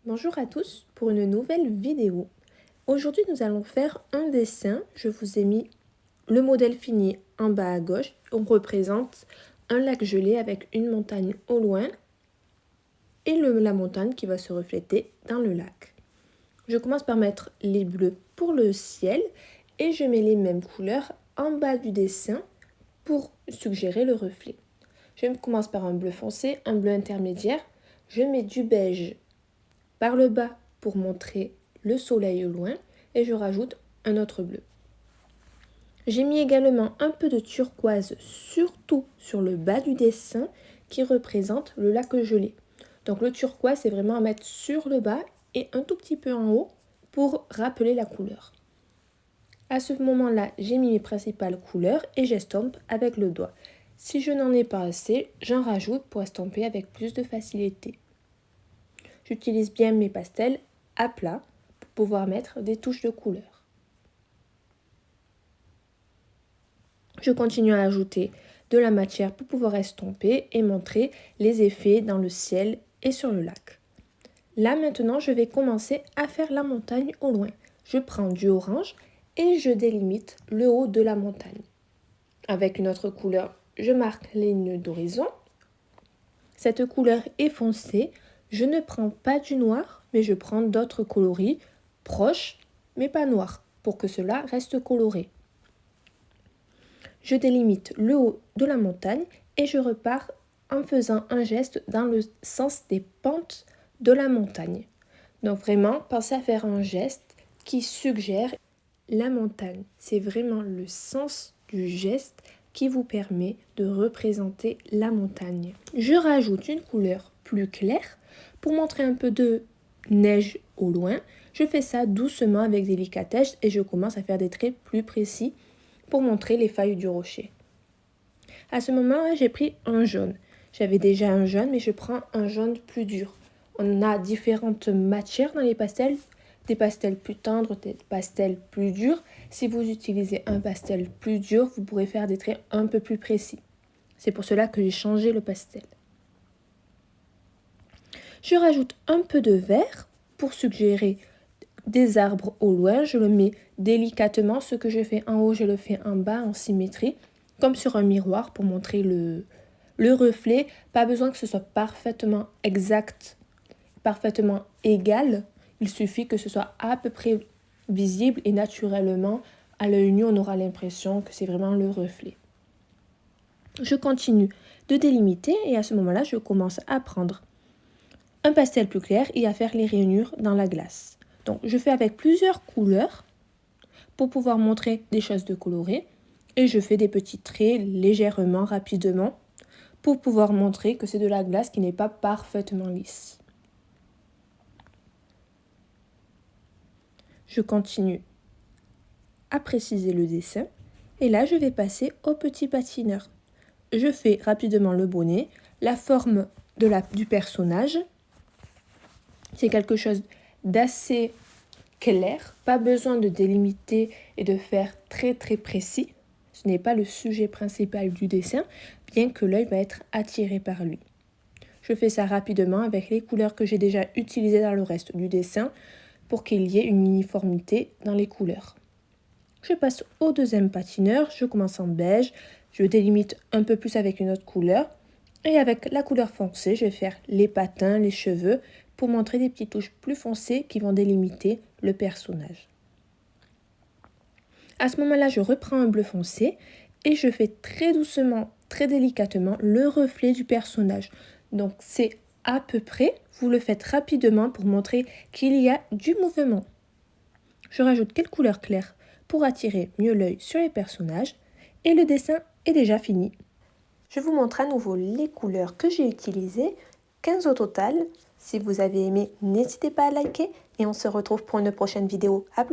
Bonjour à tous pour une nouvelle vidéo. Aujourd'hui nous allons faire un dessin. Je vous ai mis le modèle fini en bas à gauche. On représente un lac gelé avec une montagne au loin et la montagne qui va se refléter dans le lac. Je commence par mettre les bleus pour le ciel et je mets les mêmes couleurs en bas du dessin pour suggérer le reflet. Je commence par un bleu foncé, un bleu intermédiaire. Je mets du beige par le bas pour montrer le soleil au loin et je rajoute un autre bleu. J'ai mis également un peu de turquoise surtout sur le bas du dessin qui représente le lac gelé. Donc le turquoise c'est vraiment à mettre sur le bas et un tout petit peu en haut pour rappeler la couleur. À ce moment-là, j'ai mis mes principales couleurs et j'estompe avec le doigt. Si je n'en ai pas assez, j'en rajoute pour estomper avec plus de facilité. J'utilise bien mes pastels à plat pour pouvoir mettre des touches de couleur. Je continue à ajouter de la matière pour pouvoir estomper et montrer les effets dans le ciel et sur le lac. Là maintenant, je vais commencer à faire la montagne au loin. Je prends du orange et je délimite le haut de la montagne. Avec une autre couleur, je marque les lignes d'horizon. Cette couleur est foncée. Je ne prends pas du noir, mais je prends d'autres coloris proches, mais pas noirs, pour que cela reste coloré. Je délimite le haut de la montagne et je repars en faisant un geste dans le sens des pentes de la montagne. Donc vraiment, pensez à faire un geste qui suggère la montagne. C'est vraiment le sens du geste qui vous permet de représenter la montagne. Je rajoute une couleur plus claire pour montrer un peu de neige au loin. Je fais ça doucement avec délicatesse et je commence à faire des traits plus précis pour montrer les failles du rocher. À ce moment-là, j'ai pris un jaune. J'avais déjà un jaune, mais je prends un jaune plus dur. On a différentes matières dans les pastels, des pastels plus tendres, des pastels plus durs. Si vous utilisez un pastel plus dur, vous pourrez faire des traits un peu plus précis. C'est pour cela que j'ai changé le pastel. Je rajoute un peu de vert pour suggérer des arbres au loin. Je le mets délicatement. Ce que je fais en haut, je le fais en bas en symétrie, comme sur un miroir pour montrer le reflet. Pas besoin que ce soit parfaitement exact, parfaitement égal. Il suffit que ce soit à peu près visible et naturellement, à l'œil nu, on aura l'impression que c'est vraiment le reflet. Je continue de délimiter et à ce moment-là, je commence à prendre un pastel plus clair et à faire les rainures dans la glace. Donc, je fais avec plusieurs couleurs pour pouvoir montrer des choses de colorées et je fais des petits traits légèrement, rapidement pour pouvoir montrer que c'est de la glace qui n'est pas parfaitement lisse. Je continue à préciser le dessin et là je vais passer au petit patineur. Je fais rapidement le bonnet, la forme du personnage. C'est quelque chose d'assez clair, pas besoin de délimiter et de faire très précis. Ce n'est pas le sujet principal du dessin, bien que l'œil va être attiré par lui. Je fais ça rapidement avec les couleurs que j'ai déjà utilisées dans le reste du dessin pour qu'il y ait une uniformité dans les couleurs. Je passe au deuxième patineur, je commence en beige, je délimite un peu plus avec une autre couleur et avec la couleur foncée, je vais faire les patins, les cheveux pour montrer des petites touches plus foncées qui vont délimiter le personnage. À ce moment-là, je reprends un bleu foncé et je fais très doucement, très délicatement le reflet du personnage. Donc c'est à peu près, vous le faites rapidement pour montrer qu'il y a du mouvement. Je rajoute quelques couleurs claires pour attirer mieux l'œil sur les personnages et le dessin est déjà fini. Je vous montre à nouveau les couleurs que j'ai utilisées, 15 au total. Si vous avez aimé, n'hésitez pas à liker et on se retrouve pour une prochaine vidéo. À plus.